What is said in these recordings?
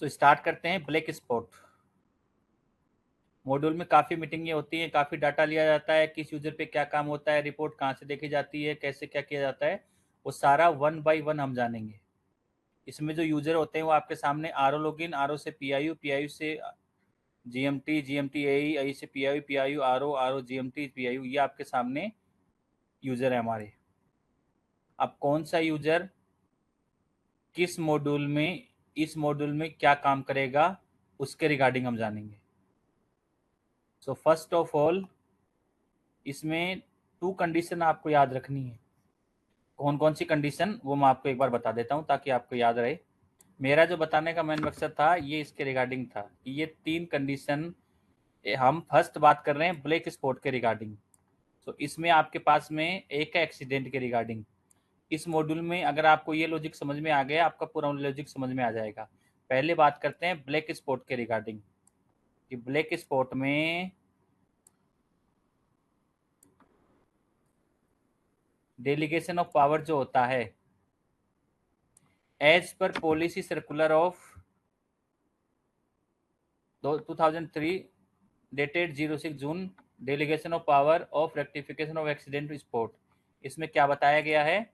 तो स्टार्ट करते हैं। ब्लैक स्पॉट मॉड्यूल में काफ़ी मीटिंगें होती हैं, काफ़ी डाटा लिया जाता है, किस यूजर पे क्या काम होता है, रिपोर्ट कहाँ से देखी जाती है, कैसे क्या किया जाता है, वो सारा 1 बाय 1 हम जानेंगे। इसमें जो यूजर होते हैं वो आपके सामने R O login, R O से P I U, P I U से G M T, G M T A I से P I U R O G M T P I U, ये आपके सामने यूजर है हमारे। अब कौन सा यूजर किस मॉड्यूल में, इस मॉड्यूल में क्या काम करेगा, उसके रिगार्डिंग हम जानेंगे। सो फर्स्ट ऑफ ऑल इसमें 2 कंडीशन आपको याद रखनी है। कौन कौन सी कंडीशन, वो मैं आपको एक बार बता देता हूँ ताकि आपको याद रहे। मेरा जो बताने का मेन मकसद था ये इसके रिगार्डिंग था कि ये 3 कंडीशन, हम फर्स्ट बात कर रहे हैं ब्लैक स्पॉट के रिगार्डिंग। तो इसमें आपके पास में एक है एक्सीडेंट के रिगार्डिंग। इस मॉड्यूल में अगर आपको ये लॉजिक समझ में आ गया, आपका पूरा लॉजिक समझ में आ जाएगा। पहले बात करते हैं ब्लैक स्पॉट के रिगार्डिंग कि ब्लैक स्पॉट में डेलीगेशन ऑफ पावर जो होता है, as per policy circular of 2003 dated 06 June, delegation of power of rectification of accident spot. इसमें क्या बताया गया है,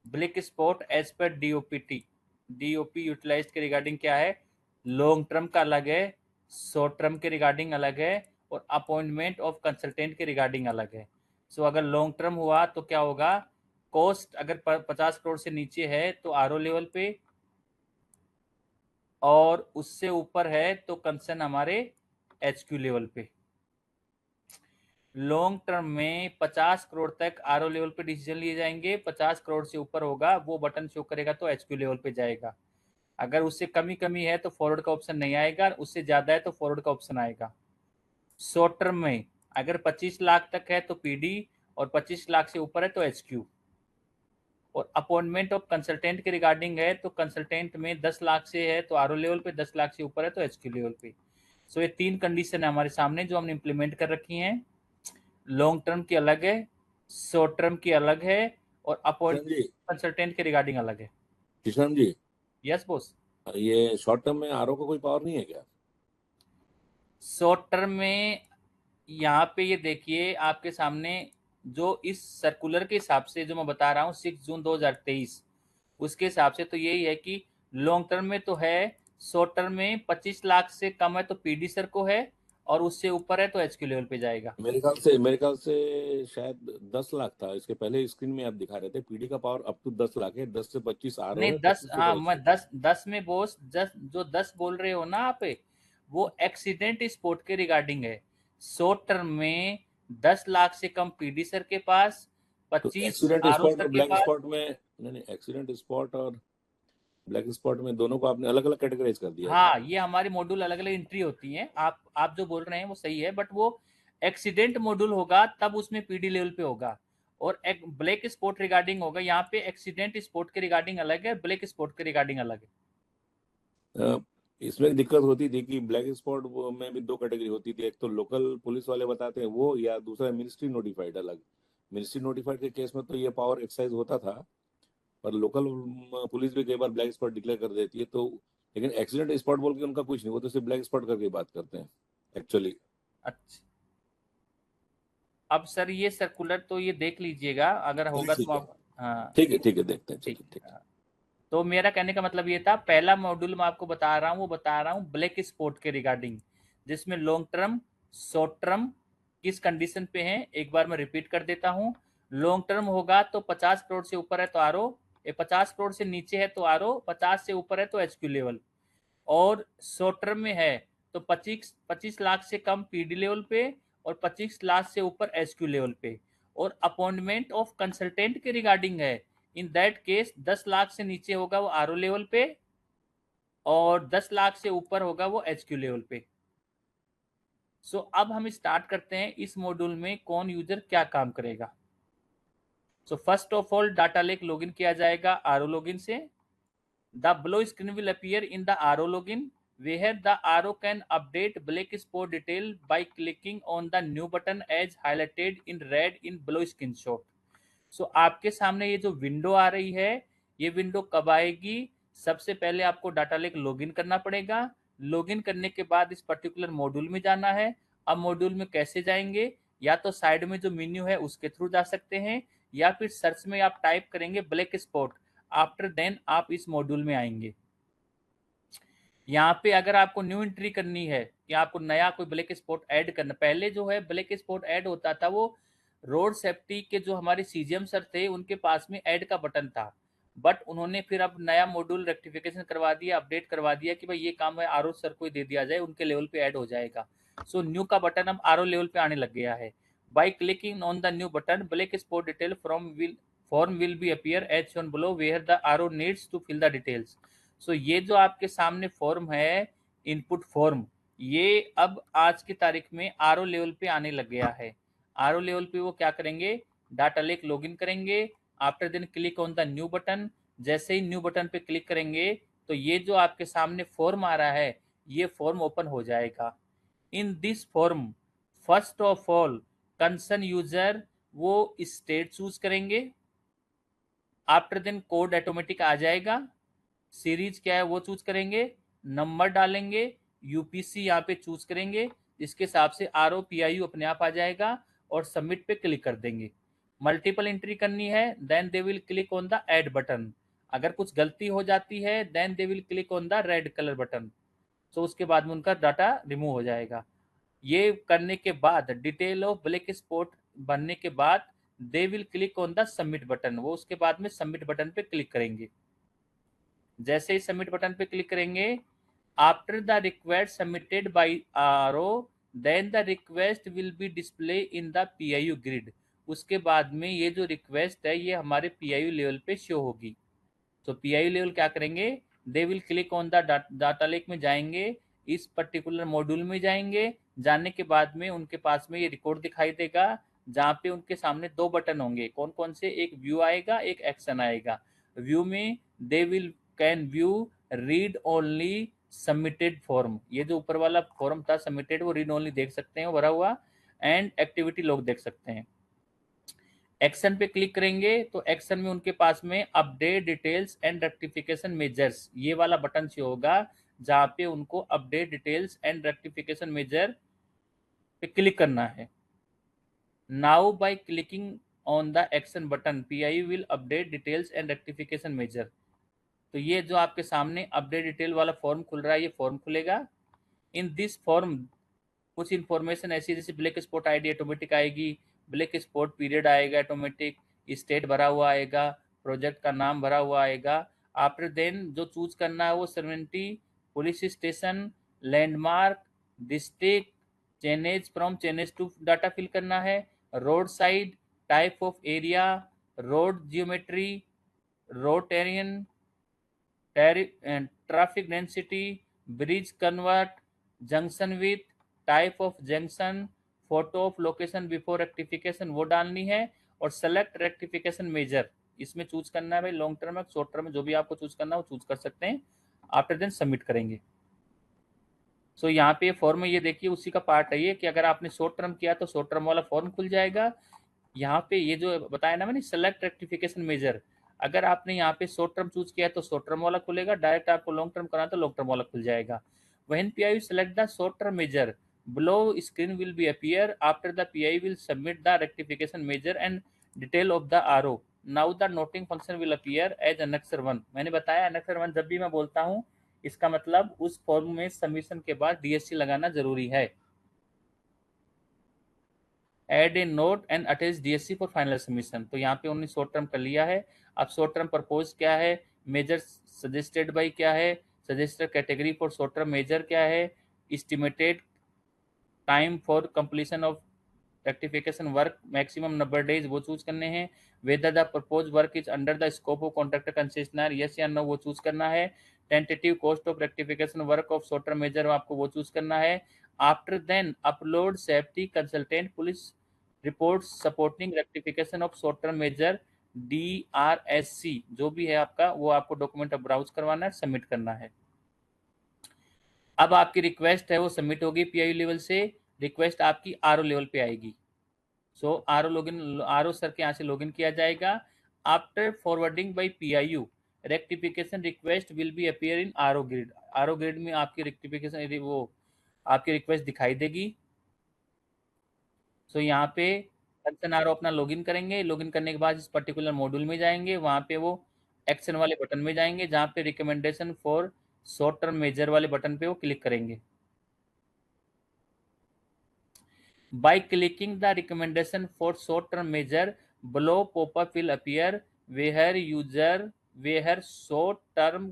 black spot as per DOPT, DOP utilize के रिगार्डिंग क्या है, लॉन्ग टर्म का अलग है, शॉर्ट टर्म के रिगार्डिंग अलग है, और अपॉइंटमेंट ऑफ कंसल्टेंट के रिगार्डिंग अलग है। सो अगर लॉन्ग टर्म हुआ तो क्या होगा, कॉस्ट अगर 50 करोड़ से नीचे है तो आरओ लेवल पे, और उससे ऊपर है तो कंसर्न हमारे एचक्यू लेवल पे। लॉन्ग टर्म में 50 करोड़ तक आरओ लेवल पे डिसीजन लिए जाएंगे, 50 करोड़ से ऊपर होगा वो बटन शो करेगा तो एचक्यू लेवल पे जाएगा। अगर उससे कमी है तो फॉरवर्ड का ऑप्शन नहीं आएगा, उससे ज़्यादा है तो फॉरवर्ड का ऑप्शन आएगा। शॉर्ट टर्म में अगर 25 लाख तक है तो पीडी, और 25 लाख से ऊपर है तो एचक्यू। और अपॉइंटमेंट ऑफ कंसल्टेंट के रिगार्डिंग है तो कंसल्टेंट में 10 लाख से है तो आरओ लेवल पे, 10 लाख से ऊपर है तो एचक्यू लेवल पे। सो ये 3 कंडीशन है हमारे सामने जो हमने इम्प्लीमेंट कर रखी हैं। लॉन्ग टर्म की अलग है, शॉर्ट टर्म की अलग है, और किशन जी, अपॉइंटमेंट कंसल्टेंट के रिगार्डिंग अलग है। Kishan ji, yes boss. ये शॉर्ट टर्म में आरओ का कोई पावर नहीं है क्या? शॉर्ट टर्म में यहाँ पे ये देखिए आपके सामने, जो इस सर्कुलर के हिसाब से जो मैं बता रहा हूँ 6 जून 2023, उसके हिसाब से तो यही है कि लॉन्ग टर्म में तो है, शॉर्ट टर्म में 25 लाख से कम है तो पीडी सर को है, और उससे ऊपर है तो एचक्यू लेवल पे जाएगा। मेरे ख्याल से शायद 10 लाख था। इसके पहले स्क्रीन में आप दिखा रहे थे पीडी का पावर अप टू 10 लाख है, 10 से 25 आरओ नहीं है, 10, 25 हाँ ऊपर मैं एचक्यू। 10 में बॉस, 10 जो 10 बोल रहे हो ना आप, वो एक्सीडेंट स्पोर्ट के रिगार्डिंग है। शॉर्ट टर्म में 10 लाख से कम पीडी सर के पास, तो 25 एक्सीडेंट आरओ स्पॉट सर और के ब्लैक पास। स्पॉट में, नहीं नहीं, एक्सीडेंट स्पॉट और ब्लैक स्पॉट में दोनों को आपने अलग अलग कैटेगराइज कर दिया क्या? हाँ ये हमारी मॉड्यूल अलग अलग एंट्री होती हैं। आप जो बोल रहे हैं वो सही है, बट वो एक्सीडेंट मॉड्यूल होगा तब उसमें पीडी लेवल पे होगा, और एक ब्लैक स्पॉट रिगार्डिंग होगा। यहाँ पे एक्सीडेंट स्पॉट के रिगार्डिंग अलग है, ब्लैक स्पॉट के रिगार्डिंग अलग है। अ, इसमें दिक्कत होती थी कि ब्लैक स्पॉट में भी 2 कैटेगरी होती थी, एक तो लोकल पुलिस वाले बताते हैं वो, या दूसरा मिनिस्ट्री नोटिफाइड अलग। मिनिस्ट्री नोटिफाइड के केस में तो ये पावर एक्सरसाइज होता था, पर लोकल पुलिस भी कई बार ब्लैक स्पॉट डिक्लेयर कर देती है। तो लेकिन एक्सीडेंट स्पॉट बोल के उनका कुछ नहीं, वो तो सिर्फ ब्लैक स्पॉट करके बात करते हैं एक्चुअली। अच्छा, अब सर ये सर्कुलर तो ये देख लीजिएगा, अगर होगा तो ठीक है, आप, हाँ ठीक है, देखते हैं, ठीक चलिए ठीक है। हाँ। तो मेरा कहने का मतलब ये था, पहला मॉड्यूल मैं आपको बता रहा हूँ, वो बता रहा हूँ ब्लैक स्पॉट के रिगार्डिंग, जिसमें लॉन्ग टर्म, शॉर्ट टर्म किस कंडीशन पे है, एक बार मैं रिपीट कर देता हूँ। लॉन्ग टर्म होगा तो 50 करोड़ से ऊपर है तो आरओ, 50 करोड़ से नीचे है तो आरओ, 50 से ऊपर है तो एचक्यू लेवल। और शॉर्ट टर्म में है तो 25 लाख से कम पीडी लेवल पे, और 25 लाख से ऊपर एचक्यू लेवल पे। और अपॉइंटमेंट ऑफ कंसल्टेंट के रिगार्डिंग है, इन दैट केस 10 लाख से नीचे होगा वो आरओ लेवल पे, और 10 लाख से ऊपर होगा वो एचक्यू लेवल पे। सो अब हम स्टार्ट करते हैं इस मॉड्यूल में कौन यूजर क्या काम करेगा। So first of all data lake login किया जाएगा आरओ लॉगिन से। The below screen will appear in the RO login, where the RO can update black spot detail by clicking on the new button as highlighted in red in below screenshot. So आपके सामने ये जो window आ रही है, ये window कब आएगी, सबसे पहले आपको डाटा लेक लॉगिन करना पड़ेगा। लॉगिन करने के बाद इस पर्टिकुलर मॉड्यूल में जाना है। अब मॉड्यूल में कैसे जाएंगे? या तो साइड में जो मेन्यू है उसके थ्रू जा सकते हैं, या फिर सर्च में आप टाइप करेंगे ब्लैक स्पॉट, आफ्टर देन आप इस मॉड्यूल में आएंगे। यहाँ पे अगर आपको न्यू एंट्री करनी है कि आपको नया कोई ब्लैक स्पॉट ऐड करना, पहले जो है ब्लैक स्पॉट ऐड होता था वो रोड सेफ्टी के जो हमारे सीजीएम सर थे उनके पास में ऐड का बटन था, बट उन्होंने फिर अब नया मॉड्यूल रेक्टिफिकेशन करवा दिया, अपडेट करवा दिया कि भाई ये काम है आरओ सर को दे दिया जाए, उनके लेवल पे ऐड हो जाएगा। सो न्यू का बटन अब आरओ लेवल पे आने लग गया है। By clicking on the new button, black spot detail form will be appear as shown below where the RO needs to fill the details. So ये जो आपके सामने फॉर्म है, इनपुट फॉर्म, ये अब आज की तारीख में आरओ लेवल पे आने लग गया है। आरओ लेवल पे वो क्या करेंगे? डाटा लेक लॉगिन करेंगे। After then click on the new button. जैसे ही न्यू बटन पे क्लिक करेंगे तो ये जो आपके सामने फॉर्म आ रहा है, ये फॉर्म ओपन हो जाएगा। In this form first of all concern user वो स्टेट चूज करेंगे। आफ्टर देन कोड ऑटोमेटिक आ जाएगा। सीरीज क्या है वो चूज करेंगे, नंबर डालेंगे, यूपीसी यहाँ पे चूज करेंगे, इसके हिसाब से आरओ पीआईयू अपने आप आ जाएगा और सबमिट पे क्लिक कर देंगे। मल्टीपल एंट्री करनी है then they will click on the add button. अगर कुछ गलती हो जाती है then they will click on the red colour button. तो उसके बाद में उनका डाटा रिमूव हो जाएगा। ये करने के बाद डिटेल ऑफ ब्लैक स्पॉट बनने के बाद दे will click on the submit button. वो उसके बाद में सबमिट बटन पे क्लिक करेंगे। जैसे ही सबमिट बटन पे क्लिक करेंगे, after the request submitted by RO then the request will be display in the PIU grid. उसके बाद में ये जो रिक्वेस्ट है ये हमारे पीआईयू लेवल पे शो होगी। तो पीआईयू लेवल क्या करेंगे? दे will click on the data lake में जाएंगे, इस पर्टिकुलर मॉड्यूल में जाएंगे। जाने के बाद में उनके पास में ये रिकॉर्ड दिखाई देगा जहाँ पे उनके सामने दो बटन होंगे। कौन कौन से? एक व्यू आएगा, एक एक्शन आएगा। व्यू में they will can view read only submitted form. ये जो ऊपर वाला फॉर्म था सबमिटेड वो रीड ओनली देख सकते हैं भरा हुआ, एंड एक्टिविटी लॉग देख सकते हैं। एक्शन पे क्लिक करेंगे तो एक्शन में उनके पास में update details and rectification measures ये वाला बटन से होगा, जहाँ पे उनको update details and rectification measure पे क्लिक करना है। Now by clicking on the action button PI will update details and rectification measure. तो ये जो आपके सामने अपडेट डिटेल वाला फॉर्म खुल रहा है, ये फॉर्म खुलेगा। इन दिस फॉर्म कुछ इन्फॉर्मेशन ऐसी जैसे ब्लैक स्पॉट आईडी ऑटोमेटिक आएगी, ब्लैक स्पॉट पीरियड आएगा ऑटोमेटिक, स्टेट भरा हुआ आएगा, प्रोजेक्ट का नाम भरा हुआ आएगा। आफ्टर देन जो चूज करना है वो severity, police station, landmark, district, chainage from chainage to data fill करना है, road side, type of area, road geometry, road terrain, traffic density, bridge convert, junction with, type of junction, photo of location before rectification वो डालनी है, और select rectification measure इसमें choose करना है भाई, लॉन्ग टर्म में शॉर्ट टर्म में जो भी आपको चूज करना है वो चूज कर सकते हैं। आफ्टर देन सबमिट करेंगे। सो यहाँ पे फॉर्म में ये देखिए उसी का पार्ट है ये कि अगर आपने शॉर्ट टर्म किया तो शॉर्ट टर्म वाला फॉर्म खुल जाएगा। यहाँ पे ये जो बताया ना मैंने सेलेक्ट रेक्टिफिकेशन मेजर, अगर आपने यहाँ पे शॉर्ट टर्म चूज किया तो शॉर्ट टर्म वाला खुलेगा, डायरेक्ट आपको लॉन्ग टर्म करना तो लॉन्ग टर्म वाला खुल जाएगा। When PI select the short term measure below screen will be appear after the PI will submit the rectification measure and detail of the RO. Now the noting function will appear as annexure 1। मैंने बताया annexure 1 जब भी मैं बोलता हूँ इसका मतलब उस फॉर्म में सबमिशन के बाद DSC लगाना जरूरी है। Add a note and attach DSC for final submission. तो यहाँ पे उन्होंने शॉर्ट टर्म कर लिया है। अब शॉर्ट टर्म प्रपोज क्या है, मेजर सजेस्टेड बाई क्या है, suggested category for short term measure क्या है, estimated time for completion of rectification work maximum number days वो चूज करने हैं। Whether the propose work is under the scope of contractor concessionaire yes या no वो choose करना है। Tentative cost of rectification work of short term measure आपको वो choose करना है। After then upload safety consultant police report supporting rectification of short term major DRSC जो भी है आपका वो आपको डॉक्यूमेंट ब्राउज करवाना है, सबमिट करना है। अब आपकी रिक्वेस्ट है वो सबमिट होगी पीआईयू लेवल से, रिक्वेस्ट आपकी आरओ लेवल पे आएगी। सो आरओ सर के यहाँ से लॉगिन किया जाएगा। After forwarding by PIU rectification request will be appear in RO grid. RO grid में आपकी रेक्टिफिकेशन वो आपकी रिक्वेस्ट दिखाई देगी। सो यहाँ पे कंसर्न आरओ अपना लॉगिन करेंगे, लॉगिन करने के बाद इस पर्टिकुलर मॉड्यूल में जाएंगे, वहाँ पे वो एक्शन वाले बटन में जाएंगे जहाँ पे recommendation for short term measure वाले बटन पे वो क्लिक करेंगे। By clicking the recommendation for short-term measure, below pop-up will appear where short-term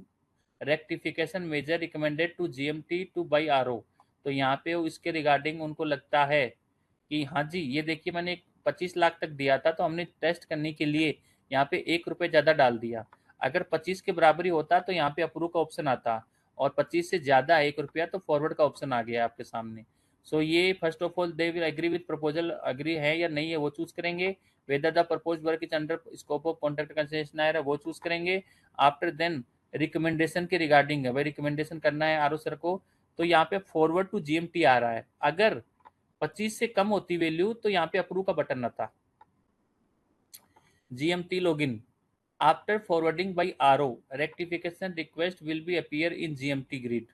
rectification measure recommended to GMT to by RO। तो यहाँ पे इसके रिगार्डिंग उनको लगता है कि हाँ जी ये देखिए मैंने 25 लाख तक दिया था तो हमने टेस्ट करने के लिए यहाँ पे 1 रुपये ज़्यादा डाल दिया। अगर 25 के बराबरी होता तो यहाँ पे अप्रूव का ऑप्शन आता, और 25 से ज़्यादा 1 रुपया तो फॉरवर्ड का ऑप्शन आ गया आपके सामने। सो ये first of all they will agree with proposal, agree है या नहीं है वो चूज करेंगे। Whether the propose work is under scope of contract concessionaire है वो चूज करेंगे। आफ्टर देन रिकमेंडेशन के रिगार्डिंग है, भाई रिकमेंडेशन करना है आरओ सर को, तो यहाँ पे फॉरवर्ड टू जीएमटी आ रहा है। अगर 25 से कम होती वैल्यू तो यहाँ पे अप्रूव का बटन आता। GMT login after forwarding by RO rectification request will be appear in GMT grid.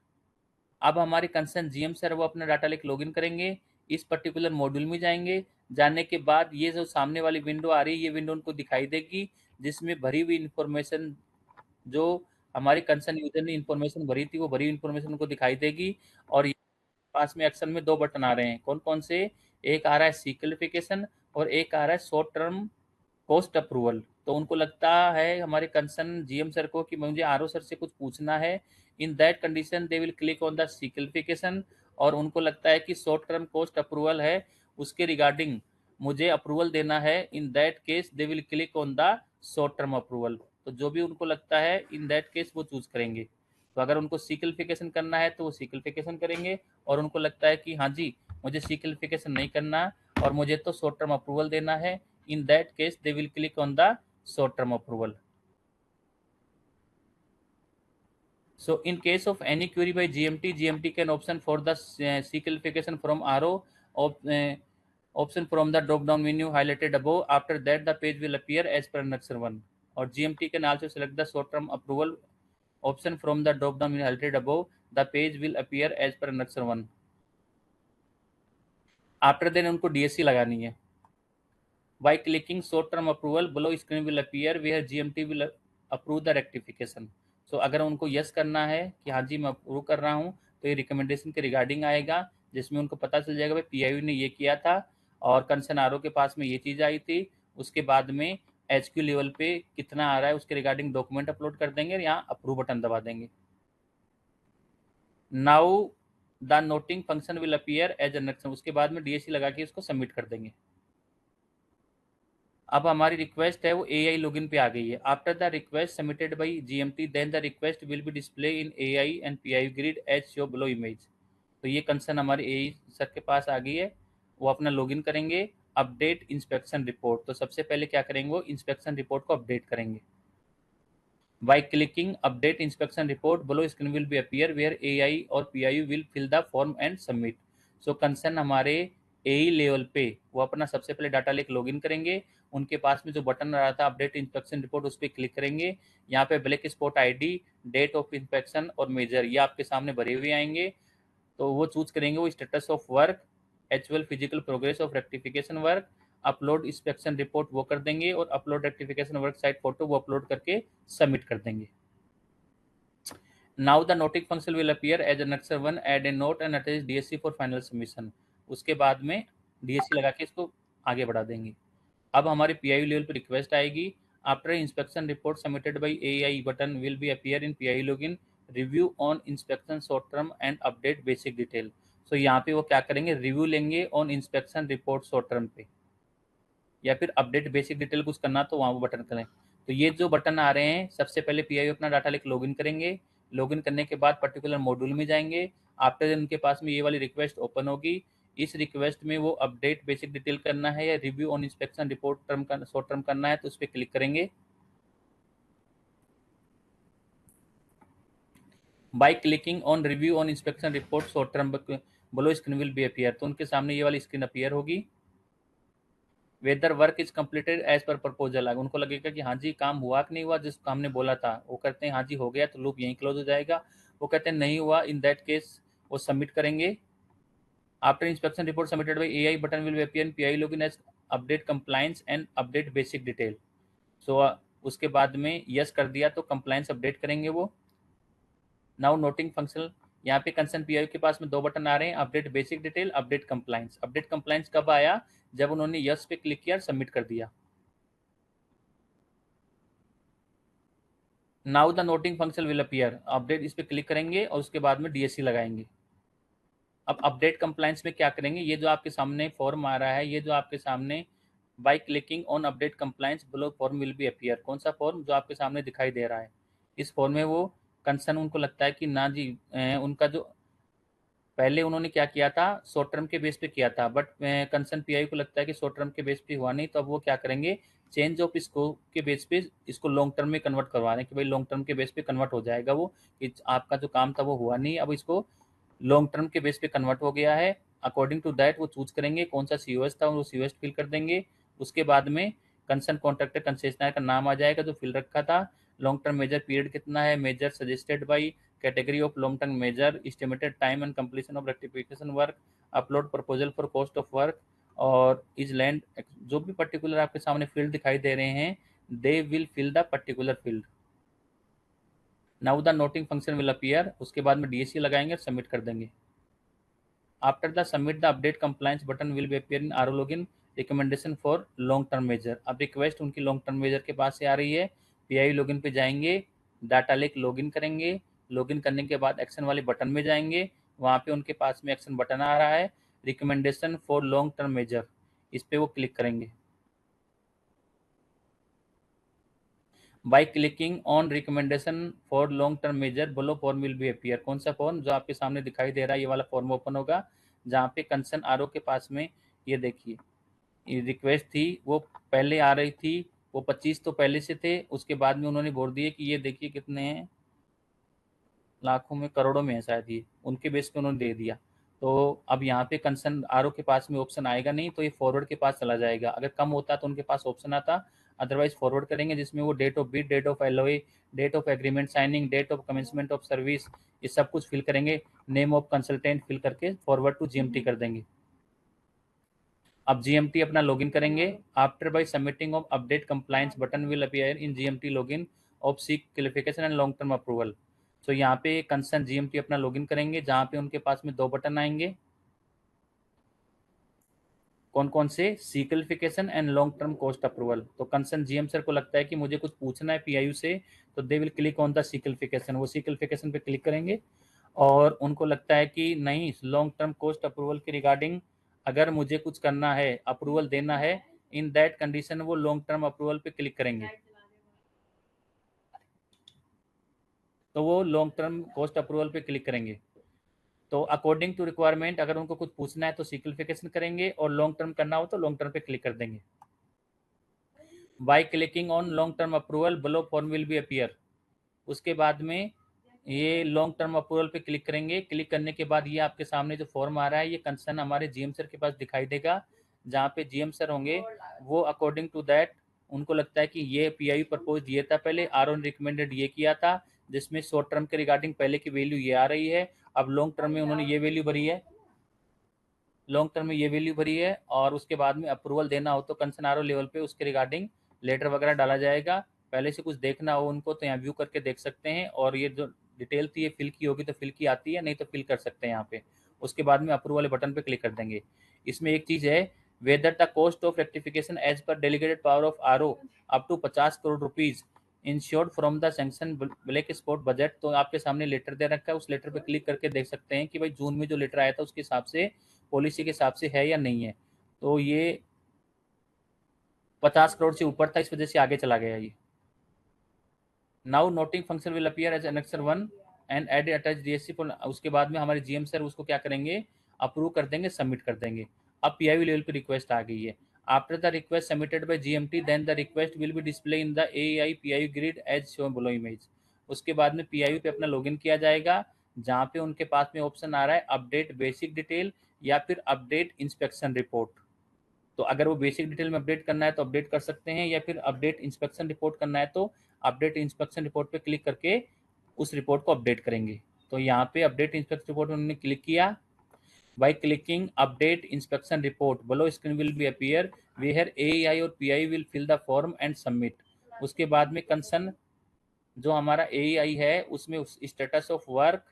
अब हमारे कंसर्न जीएम सर वो अपना डाटा लेके लॉगिन करेंगे, इस पर्टिकुलर मॉड्यूल में जाएंगे, जाने के बाद ये जो सामने वाली विंडो आ रही है ये विंडो उनको दिखाई देगी जिसमें भरी हुई इंफॉर्मेशन जो हमारे कंसर्न यूजर ने इंफॉर्मेशन भरी थी वो भरी हुई इंफॉर्मेशन उनको दिखाई देगी। और पास में एक्शन में 2 बटन आ रहे हैं, कौन कौन से, एक आ रहा है सिक्लिफिकेशन और एक आ रहा है शॉर्ट टर्म कॉस्ट अप्रूवल। तो उनको लगता है हमारे कंसर्न जीएम सर को कि मुझे आरओ सर से कुछ पूछना है। In that condition they will click on the clarification, और उनको लगता है कि शॉर्ट टर्म कॉस्ट अप्रूवल है उसके रिगार्डिंग मुझे अप्रूवल देना है। In that case they will click on the short term approval. तो जो भी उनको लगता है इन दैट केस वो चूज करेंगे। तो अगर उनको सिक्लिफिकेशन करना है तो वो सिक्लिफिकेशन करेंगे, और उनको लगता है कि हाँ जी मुझे सिक्लिफिकेशन नहीं करना और मुझे तो शॉर्ट टर्म अप्रूवल देना है, in that case they will click on the short term approval. So in case of any query by GMT can option for the C-qualification from RO option from the drop down menu highlighted above. After that the page will appear as per Annexure 1, or GMT can also select the short term approval option from the drop down menu highlighted above. The page will appear as per Annexure 1. After then उनको DSC लगानी है। By clicking short-term approval, below screen will appear where GMT will approve the rectification. So अगर उनको yes करना है कि हाँ जी मैं अप्रूव कर रहा हूँ तो ये रिकमेंडेशन के रिगार्डिंग आएगा जिसमें उनको पता चल जाएगा भाई पीआईयू ने ये किया था और कंसर्न आरओ के पास में ये चीज़ आई थी। उसके बाद में एचक्यू लेवल पे कितना आ रहा है उसके रिगार्डिंग डॉक्यूमेंट अपलोड कर देंगे और यहाँ अप्रूव बटन दबा देंगे। Now the noting function will appear as an, उसके बाद में डीएससी लगा के उसको सबमिट कर देंगे। अब हमारी रिक्वेस्ट है वो AI लॉगिन पे आ गई है। After the request submitted by GMT then the request will be display in AI and PIU grid as show below image. तो ये कंसर्न हमारे AI सर के पास आ गई है, वो अपना लॉगिन करेंगे। अपडेट इंस्पेक्शन रिपोर्ट, तो सबसे पहले क्या करेंगे वो इंस्पेक्शन रिपोर्ट को अपडेट करेंगे। By clicking update inspection report below screen will be appear where AI और PIU will fill the form and submit. So concern हमारे AI लेवल पे वो अपना सबसे पहले डाटा लेके लॉगिन करेंगे। उनके पास में जो बटन आ रहा था अपडेट इंस्पेक्शन रिपोर्ट उस पर क्लिक करेंगे। यहाँ पे black spot ID, date of inspection और मेजर ये आपके सामने भरे हुए आएंगे। तो वो चूज करेंगे वो status of work, actual physical progress of rectification work, upload inspection report वो कर देंगे और upload rectification work site photo वो अपलोड करके सबमिट कर देंगे। Now the noting function will appear as Annexure 1, add a note and attach DSC for final submission. उसके बाद में DSC लगा के इसको आगे बढ़ा देंगे। अब हमारे PIU लेवल पर रिक्वेस्ट आएगी। After inspection report submitted by AI button will be appear in PIU login, review on inspection short term and update basic detail. So यहाँ पे वो क्या करेंगे, रिव्यू लेंगे on inspection report short term पे, या फिर अपडेट बेसिक डिटेल कुछ करना तो वहाँ वो बटन करें। तो ये जो बटन आ रहे हैं सबसे पहले PIU अपना डाटा लेकर लॉगिन करेंगे। लॉगिन करने के बाद पर्टिकुलर मॉड्यूल में जाएंगे। आफ्टर उनके पास में ये वाली रिक्वेस्ट ओपन होगी। इस रिक्वेस्ट में वो अपडेट बेसिक डिटेल करना है या review on inspection report term का शॉर्ट टर्म करना है तो उस पर क्लिक करेंगे। By clicking on review on inspection report short term below screen will be appear, तो उनके सामने ये वाली स्क्रीन अपीयर होगी। Whether work is completed as per proposal. उनको लगेगा कि हाँ जी काम हुआ कि नहीं हुआ जिस हमने बोला था, वो करते हैं हाँ जी हो गया तो लूप यहीं क्लोज हो जाएगा। वो कहते हैं नहीं हुआ, इन दैट केस वो सबमिट करेंगे। After inspection report submitted by AI button will appear in PI login as update compliance and update basic detail. So उसके बाद में यस कर दिया तो कंप्लायंस अपडेट करेंगे वो। नाउ नोटिंग फंक्शन, यहाँ पे कंसर्न पीआई के पास में दो बटन आ रहे हैं, update basic detail, update compliance. Update compliance कब आया? जब उन्होंने यस पे क्लिक किया, सबमिट कर दिया। Now the noting function will appear, update इस पे क्लिक करेंगे और उसके बाद में डीएससी लगाएंगे। अब अपडेट कंप्लायंस में क्या करेंगे, ये जो आपके सामने फॉर्म आ रहा है, ये जो आपके सामने bye clicking on update compliance below form will be appear, कौन सा फॉर्म? जो आपके सामने दिखाई दे रहा है। इस फॉर्म में वो कंसर्न उनको लगता है कि ना जी उनका जो पहले उन्होंने क्या किया था, शॉर्ट टर्म के बेस पे किया था, बट कंसर्न पीआई को लगता है कि शॉर्ट टर्म के बेस पे हुआ नहीं, तो अब वो क्या करेंगे, चेंज ऑफ स्कोप के बेस पे इसको लॉन्ग टर्म में कन्वर्ट करवा रहे हैं कि भाई लॉन्ग टर्म के बेस पे कन्वर्ट हो जाएगा वो, कि आपका जो काम था वो हुआ नहीं, अब इसको लॉन्ग टर्म के बेस पे कन्वर्ट हो गया है। अकॉर्डिंग टू दैट वो चूज करेंगे कौन सा सीओएस था, वो सीओएस फिल कर देंगे। उसके बाद में कंसर्न कॉन्ट्रैक्टर कंसेशनर का नाम आ जाएगा जो फिल रखा था। लॉन्ग टर्म मेजर पीरियड कितना है, measure suggested by, category of long term measure, estimated time and completion of rectification work, upload proposal for cost of work, और इज लैंड, जो भी पर्टिकुलर आपके सामने फील्ड दिखाई दे रहे हैं, they will fill the particular field. Now the noting function will appear, उसके बाद में डीएससी लगाएंगे और सबमिट कर देंगे। After the submit the update compliance button will be appear in RO login recommendation for long term measure. अब request उनकी long term measure के पास से आ रही है, पीआई लॉगिन पे जाएंगे, डाटा लेक लॉगिन करेंगे, लॉगिन करने के बाद एक्शन वाले बटन में जाएंगे, वहाँ पे उनके पास में एक्शन बटन आ रहा है recommendation for long term measure, इस पर वो क्लिक करेंगे। By clicking on recommendation for long term measure below form will be appear, कौन सा फॉर्म? जो आपके सामने दिखाई दे रहा है ये वाला फॉर्म ओपन होगा, जहाँ पे कंसर्न आरओ के पास में ये देखिए ये रिक्वेस्ट थी, वो पहले आ रही थी, वो 25 तो पहले से थे, उसके बाद में उन्होंने बोल दिए कि ये देखिए कितने हैं, लाखों में करोड़ों में है शायद, ये उनके बेस पे उन्होंने दे दिया। तो अब यहाँ पे कंसर्न आरओ के पास में ऑप्शन आएगा नहीं, तो ये फॉरवर्ड के पास चला जाएगा। अगर कम होता तो उनके पास ऑप्शन आता, अदरवाइज फॉरवर्ड करेंगे, जिसमें वो date of bid, date of LOA, date of agreement signing, date of commencement of service, ये सब कुछ फिल करेंगे, नेम ऑफ कंसल्टेंट फिल करके फॉरवर्ड टू जीएमटी कर देंगे। अब जीएमटी अपना लॉगिन करेंगे। After by submitting of update compliance button will appear in GMT login of seek clarification and long term approval. तो यहाँ पे कंसर्न जीएमटी अपना लॉगिन करेंगे, जहाँ पे उनके पास में दो बटन आएंगे, कौन कौन से? See clarification and long term cost approval. तो कंसर्न जीएम सर को लगता है कि मुझे कुछ पूछना है पीआईयू से, तो they will click on the see clarification, वो सी क्लियरिफिकेशन पे क्लिक करेंगे। और उनको लगता है कि नहीं, लॉन्ग टर्म कॉस्ट अप्रूवल के रिगार्डिंग अगर मुझे कुछ करना है, अप्रूवल देना है, इन दैट कंडीशन वो लॉन्ग टर्म अप्रूवल पे क्लिक करेंगे, तो वो लॉन्ग टर्म कॉस्ट अप्रूवल पे क्लिक करेंगे। तो अकॉर्डिंग टू रिक्वायरमेंट अगर उनको कुछ पूछना है तो सिंपलीफिकेशन करेंगे, और लॉन्ग टर्म करना हो तो लॉन्ग टर्म पे क्लिक कर देंगे। Bye clicking on long term approval below form will be appear, उसके बाद में ये लॉन्ग टर्म अप्रूवल पे क्लिक करेंगे। क्लिक करने के बाद ये आपके सामने जो फॉर्म आ रहा है, ये कंसर्न हमारे जीएम सर के पास दिखाई देगा, जहाँ पे जीएम सर होंगे वो अकॉर्डिंग टू दैट उनको लगता है कि ये पीआई प्रपोज ये था, पहले आरओन रिकमेंडेड ये किया था, जिसमें शॉर्ट टर्म के रिगार्डिंग पहले की वैल्यू ये आ रही है, अब लॉन्ग टर्म में उन्होंने ये वैल्यू भरी है, लॉन्ग टर्म में ये वैल्यू भरी है, और उसके बाद में अप्रूवल देना हो तो कंसर्न आरओ लेवल पे उसके रिगार्डिंग लेटर वगैरह डाला जाएगा। पहले से कुछ देखना हो उनको तो यहाँ व्यू करके देख सकते हैं, और ये जो डिटेल थी ये फिल की होगी तो फिल की आती है, नहीं तो फिल कर सकते हैं यहाँ पे। उसके बाद में अप्रूवल बटन पे क्लिक कर देंगे। इसमें एक चीज़ है, whether the cost of rectification as per delegated power of RO up to 50 crore rupees ensured from the sanction black spot budget. तो आपके सामने लेटर दे रखा है, उस लेटर पे क्लिक करके देख सकते हैं कि भाई जून में जो लेटर आया था उसके हिसाब से, पॉलिसी के हिसाब से है या नहीं है। तो ये 50 करोड़ से ऊपर था, इस वजह से आगे चला गया ये। Now noting function will appear as annexure 1 and add attach DSC for. उसके बाद में हमारे जीएम सर उसको क्या करेंगे, अप्रूव कर देंगे, सबमिट कर देंगे। अब पीआईयू लेवल पे रिक्वेस्ट आ गई है। After the request submitted by GMT then the request will be display in the AI PIU grid as shown below image. उसके बाद में पीआईयू पे अपना लॉगिन किया जाएगा, जहाँ पे उनके पास में ऑप्शन आ रहा है अपडेट बेसिक डिटेल या फिर अपडेट इंस्पेक्शन रिपोर्ट। तो अगर वो बेसिक डिटेल में अपडेट करना है तो अपडेट कर सकते हैं, या फिर अपडेट इंस्पेक्शन रिपोर्ट करना है तो अपडेट इंस्पेक्शन रिपोर्ट पे क्लिक करके उस रिपोर्ट को अपडेट करेंगे। तो यहाँ पे अपडेट इंस्पेक्शन रिपोर्ट उन्होंने क्लिक किया। By clicking update inspection report below screen will be appear where AI और PI will fill the form and submit. उसके बाद में कंसर्न जो हमारा एआई है उसमें status of work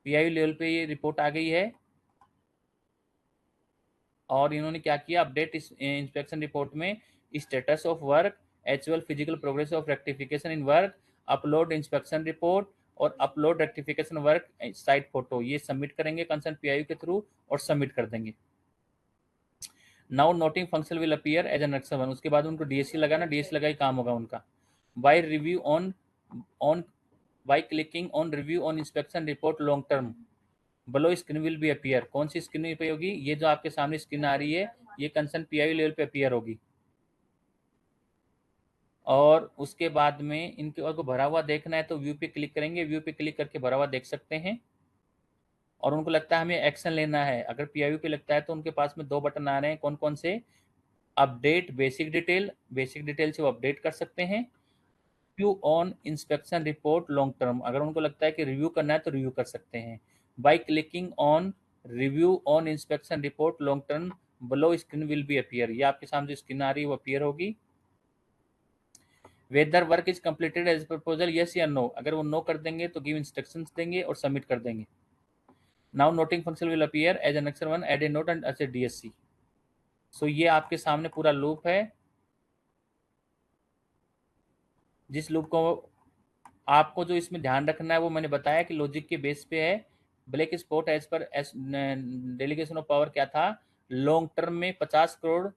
PI level पे ये रिपोर्ट आ गई है, और इन्होंने क्या किया, अपडेट इंस्पेक्शन रिपोर्ट में status of work, actual physical progress of rectification in work, upload inspection report और upload rectification work site photo, ये सबमिट करेंगे कंसर्न पीआईयू के थ्रू और सबमिट कर देंगे। Now noting function will appear as an action 1। उसके बाद उनको डीएससी लगाना, डीएससी लगा ही काम होगा उनका। By review on by clicking on review on inspection report long term below screen will be appear. कौन सी स्क्रीन पे होगी, ये जो आपके सामने स्क्रीन आ रही है ये कंसर्न पीआईयू लेवल पे अपीयर होगी। और उसके बाद में इनके और को भरा हुआ देखना है तो व्यू पे क्लिक करेंगे, व्यू पे क्लिक करके भरा हुआ देख सकते हैं। और उनको लगता है हमें एक्शन लेना है, अगर पीआईयू पे लगता है तो उनके पास में 2 बटन आ रहे हैं, कौन कौन से, update basic detail, basic detail से वो अपडेट कर सकते हैं, review on inspection report long term, अगर उनको लगता है कि रिव्यू करना है तो रिव्यू कर सकते हैं। Bye clicking on review on inspection report long term below screen will be appear, ये आपके सामने जो स्क्रीन आ रही है वो अपीयर होगी। Whether work is completed as proposal yes या नो, अगर वो नो कर देंगे तो गिव इंस्ट्रक्शंस देंगे और सबमिट कर देंगे। Now noting function will appear as an action 1 add a note and as a DSC. So ये आपके सामने पूरा लूप है, जिस लूप को आपको जो इसमें ध्यान रखना है वो मैंने बताया कि लॉजिक के बेस पे है। Black spot as per delegation of power क्या था, लॉन्ग टर्म में 50 करोड़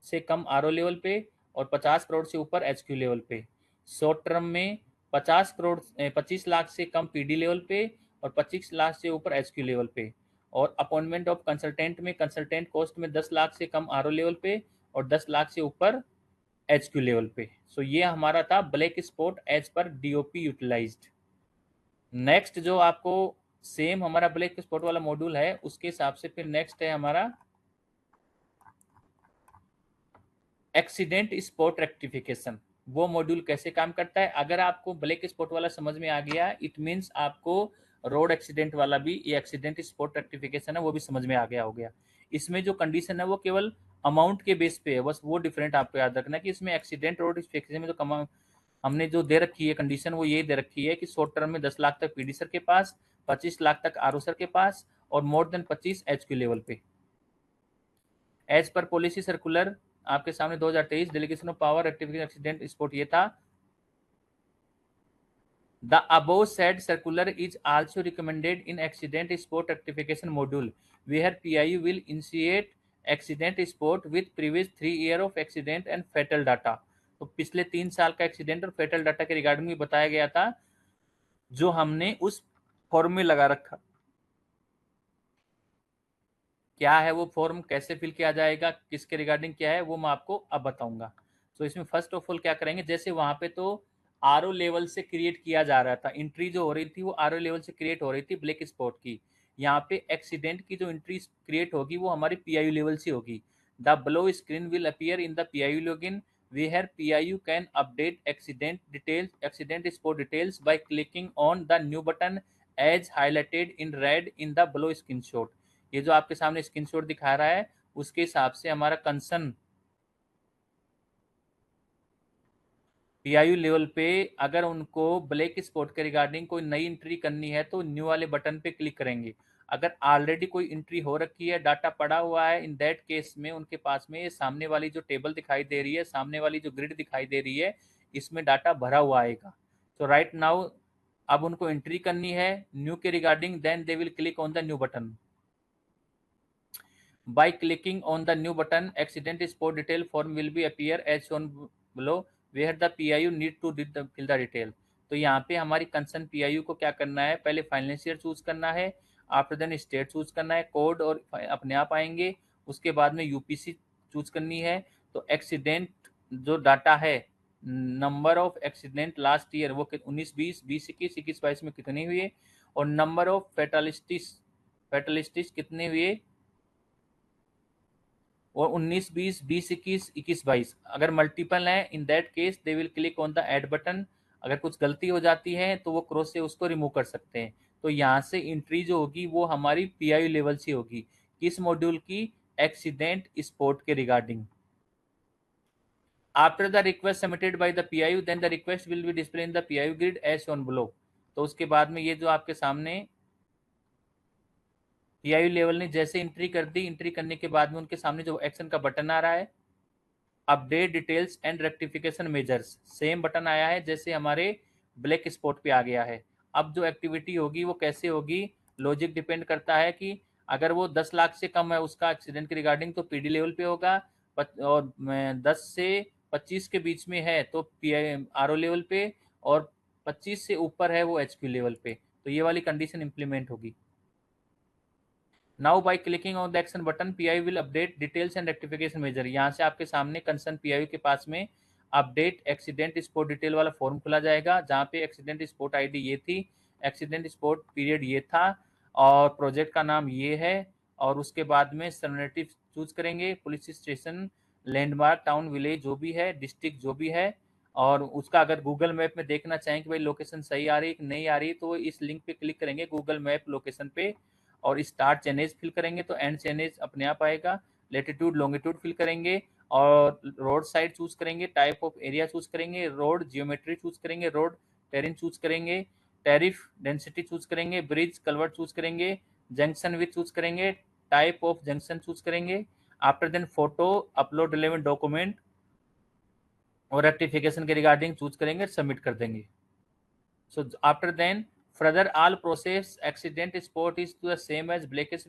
से कम आरओ लेवल पे और 50 करोड़ से ऊपर एचक्यू लेवल पे, शॉर्ट टर्म में 50 करोड़ 25 लाख से कम पीडी लेवल पे और 25 लाख से ऊपर एचक्यू लेवल पे, और अपॉइंटमेंट ऑफ कंसल्टेंट में कंसल्टेंट कॉस्ट में 10 लाख से कम आरओ लेवल पे और 10 लाख से ऊपर एचक्यू लेवल पे। सो ये हमारा था black spot as per DOP utilized. Next जो आपको सेम हमारा ब्लैक स्पॉट वाला मॉड्यूल है उसके हिसाब से फिर नेक्स्ट है हमारा एक्सीडेंट स्पॉट रेक्टिफिकेशन। वो मॉड्यूल कैसे काम करता है, अगर आपको ब्लैक स्पॉट वाला समझ में आ गया इट मीन्स आपको रोड एक्सीडेंट वाला भी, ये एक्सीडेंट स्पॉट रेक्टिफिकेशन है वो भी समझ में आ गया हो गया। इसमें जो कंडीशन है वो केवल अमाउंट के बेस पे है, बस वो डिफरेंट आपको याद रखना कि इसमें एक्सीडेंट रोड रेक्टिफिकेशन में जो हमने जो दे रखी है कंडीशन वो ये दे रखी है कि शॉर्ट टर्म में 10 लाख तक पीडी सर के पास, 25 लाख तक आरओ सर के पास और मोर देन 25 एचक्यू लेवल पे। एज पर पॉलिसी सर्कुलर आपके सामने 2023 delegation of power rectification accident spot ये था। The above said circular is also recommended in accident spot rectification module, where PIU will initiate accident spot with previous 3 year of accident and fatal data। तो पिछले 3 साल का accident और फेटल data के regarding भी बताया गया था, जो हमने उस फॉर्म में लगा रखा। क्या है वो फॉर्म, कैसे फिल किया जाएगा, किसके रिगार्डिंग क्या है, वो मैं आपको अब बताऊंगा। तो इसमें फर्स्ट ऑफ ऑल क्या करेंगे, जैसे वहां पे तो आरओ लेवल से क्रिएट किया जा रहा था, एंट्री जो हो रही थी वो आरओ लेवल से क्रिएट हो रही थी ब्लैक स्पॉट की। यहाँ पे एक्सीडेंट की जो एंट्री क्रिएट होगी वो हमारी पीआईयू लेवल से होगी। The below screen will appear in the PIU login where PIU can update accident spot details by clicking on the new button as highlighted in red in the below screenshot। ये जो आपके सामने screenshot दिखा रहा है उसके हिसाब से हमारा कंसर्न पीआईयू लेवल पे अगर उनको ब्लैक स्पॉट के रिगार्डिंग कोई नई एंट्री करनी है तो न्यू वाले बटन पे क्लिक करेंगे। अगर ऑलरेडी कोई एंट्री हो रखी है, डाटा पड़ा हुआ है, इन दैट केस में उनके पास में सामने वाली जो टेबल दिखाई दे रही है, सामने वाली जो ग्रिड दिखाई दे रही है, इसमें डाटा भरा हुआ आएगा। तो राइट नाउ अब उनको एंट्री करनी है न्यू के regarding, then they will click on the new button. By clicking on the new button, accident spot detail form will be appear as shown below, where the PIU need to fill the detail। तो यहाँ पे हमारी concern PIU को क्या करना है, पहले financier choose करना है, आफ्टर देन स्टेट चूज करना है, कोड और अपने आप आएंगे, उसके बाद में यूपीसी चूज करनी है। तो एक्सीडेंट जो डाटा है, number of accident last year वो 19-20, 20-21, 21-22 में कितने हुए, और नंबर ऑफ फेटलिस्टिस कितने हुए और 19 20 20 21 21 22 अगर मल्टीपल है, in that case they will click on the add button. अगर कुछ गलती हो जाती है तो वो क्रॉस से उसको रिमूव कर सकते हैं। तो यहाँ से एंट्री जो होगी वो हमारी पीआईयू लेवल से होगी, किस मॉड्यूल की, एक्सीडेंट स्पोर्ट के regarding. After the request submitted by the PIU then the request will be display in the PIU grid as shown below. तो उसके बाद में ये जो आपके सामने पीआईयू लेवल ने जैसे एंट्री कर दी, एंट्री करने के बाद में उनके सामने जो एक्शन का बटन आ रहा है, update details and rectification measures, same button आया है जैसे हमारे ब्लैक स्पॉट पे आ गया है। अब जो एक्टिविटी होगी वो कैसे होगी, लॉजिक डिपेंड करता है कि अगर वो 10 लाख से कम है उसका एक्सीडेंट के रिगार्डिंग तो पीडी लेवल पे होगा, और 10 से 25 के बीच में है तो आरओ लेवल पे, और 25 से ऊपर है वो एचक्यू लेवल पे। तो ये वाली कंडीशन इंप्लीमेंट होगी। Now by clicking on the action button PI will update details and rectification measure. यहाँ से आपके सामने कंसर्न पीआई के पास में अपडेट एक्सीडेंट स्पोर्ट डिटेल वाला फॉर्म खुला जाएगा, जहाँ पे एक्सीडेंट स्पोर्ट आईडी ये थी, एक्सीडेंट स्पोर्ट पीरियड ये था, और प्रोजेक्ट का नाम ये है, और उसके बाद में सर्नेटिव चूज करेंगे, police station, landmark, town, village जो भी है, डिस्ट्रिक्ट जो भी है, और उसका अगर गूगल मैप में देखना चाहें कि भाई लोकेशन सही आ रही है कि नहीं आ रही, तो इस लिंक पे क्लिक करेंगे गूगल मैप लोकेशन पे, और स्टार्ट चेनेज फिल करेंगे तो एंड चेनेज अपने आप आएगा। लेटीट्यूड लॉन्गिट्यूड फिल करेंगे और रोड साइड चूज करेंगे, टाइप ऑफ एरिया चूज करेंगे, रोड जियोमेट्री चूज करेंगे, रोड टेरिन चूज करेंगे, टैरिफ डेंसिटी चूज करेंगे, ब्रिज कलवर्ट चूज करेंगे, जंक्शन विथ चूज करेंगे, टाइप ऑफ जंक्शन चूज करेंगे। After then photo upload relevant document और rectification के रिगार्डिंग चूज करेंगे, सबमिट कर देंगे। So after then further all process accident sport is the same as blackest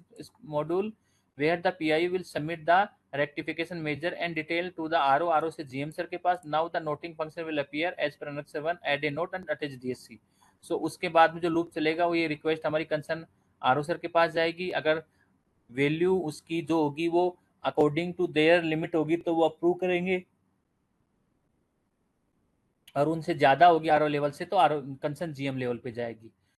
module where the PIU will submit the rectification measure and detail to the RO से GM sir के पास। now the noting function will appear as per annex 7 add a note and attach DSC। so उसके बाद में जो loop चलेगा वो ये request हमारी कंसर्न RO सर के पास जाएगी, अगर वैल्यू उसकी जो होगी वो अकॉर्डिंग टू देयर लिमिट होगी तो वो अप्रूव करेंगे, और उनसे ज्यादा होगी आरओ लेवल से तो आरओ कंसर्न जीएम लेवल पे जाएगी।